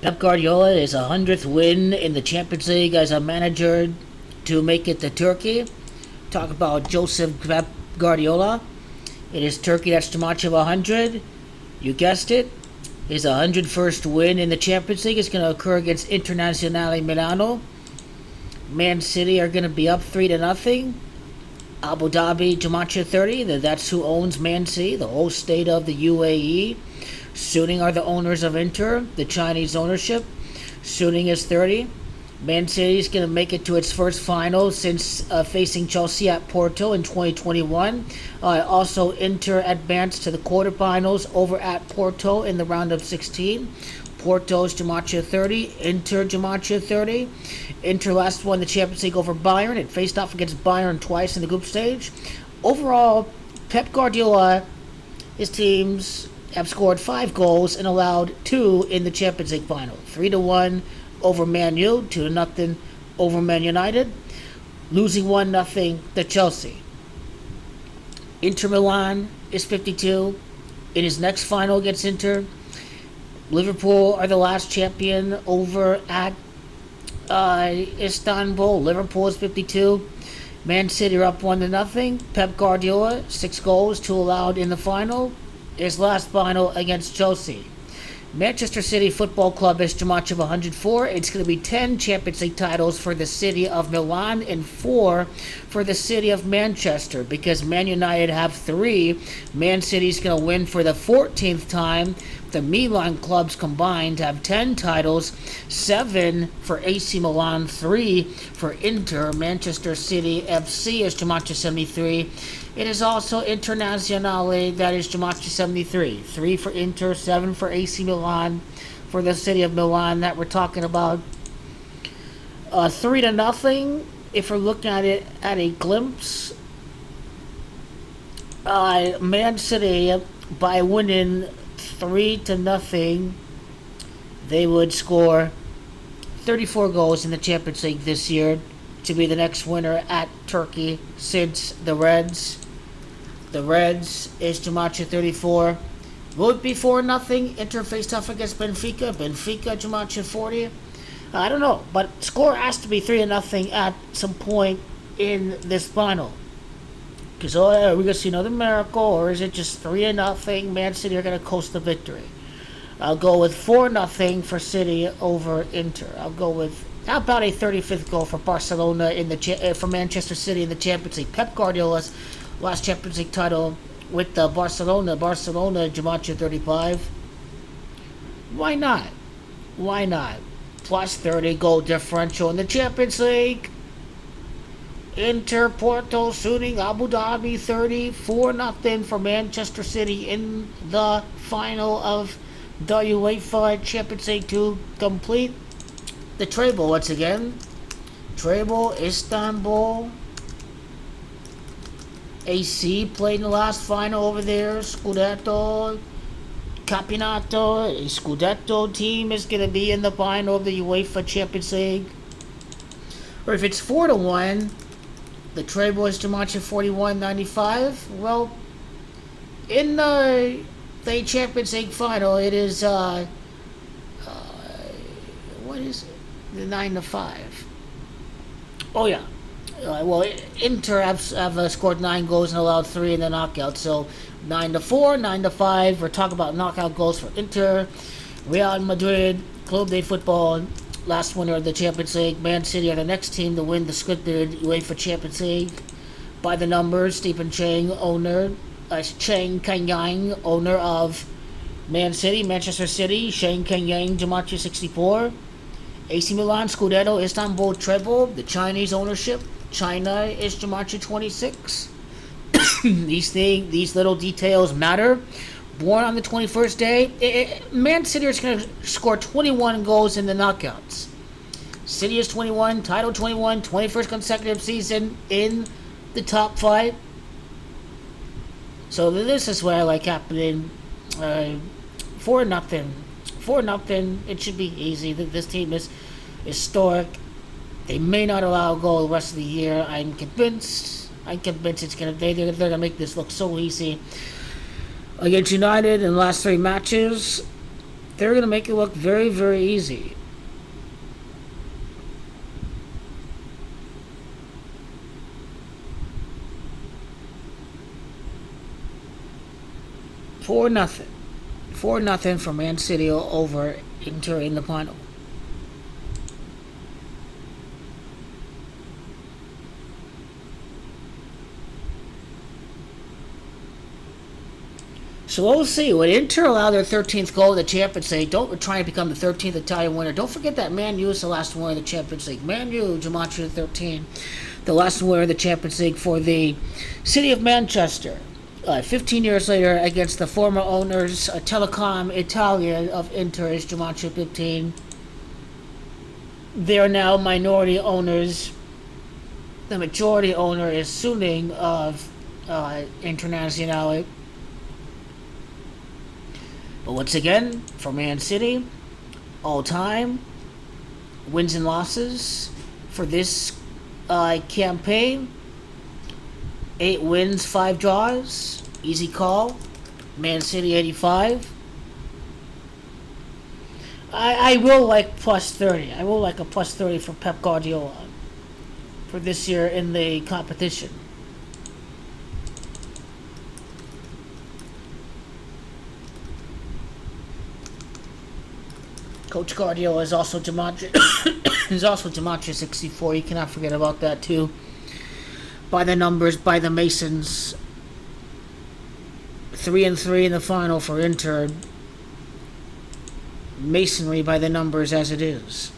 Pep Guardiola is 100th win in the Champions League as a manager to make it to Turkey. Talk about Joseph Pep Guardiola. It is Turkey that's too much of 100. You guessed it. His 101st win in the Champions League is going to occur against Internazionale Milano. Man City are going to be up 3-0. Abu-Dhabi-owned that's who owns Man City, the whole state of the UAE. Suning are the owners of Inter, the Chinese ownership. Suning is 30. Man City is going to make it to its first final since facing Chelsea at Porto in 2021. Also, Inter advanced to the quarterfinals over at Porto in the round of 16. Porto's Gematria 30, Inter Gematria 30. Inter last won the Champions League over Bayern. It faced off against Bayern twice in the group stage. Overall, Pep Guardiola, his teams have scored 5 goals and allowed 2 in the Champions League final. 3-1 over Man U, 2-0 over Man United, losing 1-0 to Chelsea. Inter Milan is 52 in his next final against Inter. Liverpool are the last champion over at Istanbul. Liverpool is 52. Man City are up 1-0. Pep Guardiola, 6 goals, 2 allowed in the final. His last final against Chelsea. Manchester City Football Club is Gematria 104. It's going to be 10 Champions League titles for the city of Milan and 4 for the city of Manchester, because Man United have 3. Man City's going to win for the 14th time. The Milan clubs combined have 10 titles, 7 for AC Milan, 3 for Inter. Manchester City FC is Gematria 73. It is also Internazionale that is Gematria 73. 3 for Inter, 7 for AC Milan, for the city of Milan that we're talking about. 3-0. If we're looking at it at a glimpse, Man City, by winning 3-0, they would score 34 goals in the Champions League this year to be the next winner at Turkey since the Reds. The Reds is Gematria 34. Will it be 4-0? Inter faced off against Benfica. Benfica Gematria 40. I don't know, but score has to be 3-0 at some point in this final. Because, are we going to see another miracle, or is it just 3-0? Man City are going to coast the victory. I'll go with 4-0 for City over Inter. I'll go with, how about a 35th goal for Barcelona for Manchester City in the Champions League? Pep Guardiola's last Champions League title with Barcelona Gematria 35. Why not? Why not? Plus 30 goal differential in the Champions League. Inter, Porto, Suning, Abu Dhabi 30, 4-0 for Manchester City in the final of the UEFA Champions League to complete the treble once again. Treble, Istanbul. AC played in the last final over there. Scudetto, Campionato. A Scudetto team is going to be in the final of the UEFA Champions League. Or if it's 4-1, the treble is Gematria 41-95. Well, in the Champions League final, it is what is it? The 9-5. Oh yeah. Well, Inter have scored 9 goals and allowed 3 in the knockout. So 9-4, 9-5. We're talking about knockout goals for Inter. Real Madrid, Club de Football, last winner of the Champions League. Man City are the next team to win the scripted UEFA Champions League by the numbers. Stephen Chang, Chang Kang-yang, owner of Man City, Manchester City. Chang Kang-yang, Gematria 64. AC Milan, Scudetto, Istanbul treble. The Chinese ownership, China is Gematria 26. These little details matter. Born on the 21st day, Man City is going to score 21 goals in the knockouts. City is 21, title 21, 21st consecutive season in the top 5. So this is where I like happening. 4-0. 4-0. It should be easy. This team is historic. They may not allow a goal the rest of the year. I'm convinced it's gonna. They're gonna make this look so easy. Against United in the last 3 matches, They're going to make it look very, very easy. For nothing. 4-0 for Man City over Inter in the final. So we'll see. When Inter allow their 13th goal in the Champions League, don't try and become the 13th Italian winner. Don't forget that Man U is the last winner of the Champions League. Man U, Gematria 13, the last winner of the Champions League for the City of Manchester. 15 years later, against the former owners, Telecom Italia of Inter is Gematria 15. They are now minority owners. The majority owner is Suning of Internazionale. But once again, for Man City, all time, wins and losses for this campaign, 8 wins, 5 draws, easy call, Man City 85. I will like plus 30. I will like a plus 30 for Pep Guardiola for this year in the competition. Coach Guardiola is also Gematria is also Gematria 64. You cannot forget about that too. By the numbers, by the Masons. 3-3 in the final for Inter. Masonry by the numbers as it is.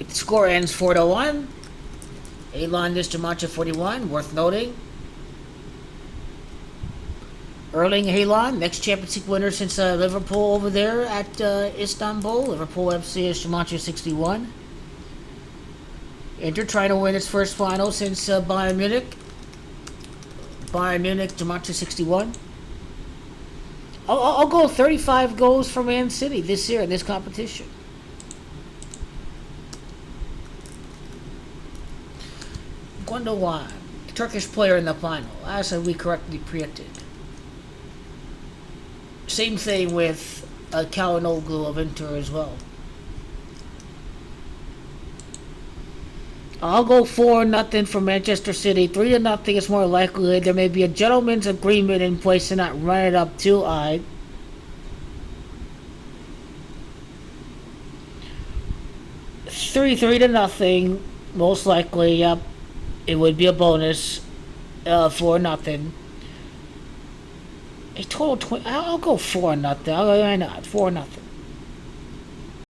If the score ends 4-1, Elon is Gematria 41. Worth noting. Erling Haaland, next Champions League winner since Liverpool over there at Istanbul. Liverpool FC is Gematria 61. Inter trying to win its first final since Bayern Munich. Bayern Munich, Gematria 61. I'll go 35 goals for Man City this year in this competition. Guardiola, Turkish player in the final, as we correctly predicted. Same thing with Kalinoglu of Inter as well. I'll go 4-0 for Manchester City. 3-0 is more likely. There may be a gentleman's agreement in place to not run it up too high. 3-0, most likely. Yep, it would be a bonus. 4-0. A total I'll go 4-0. Why not? 4-0.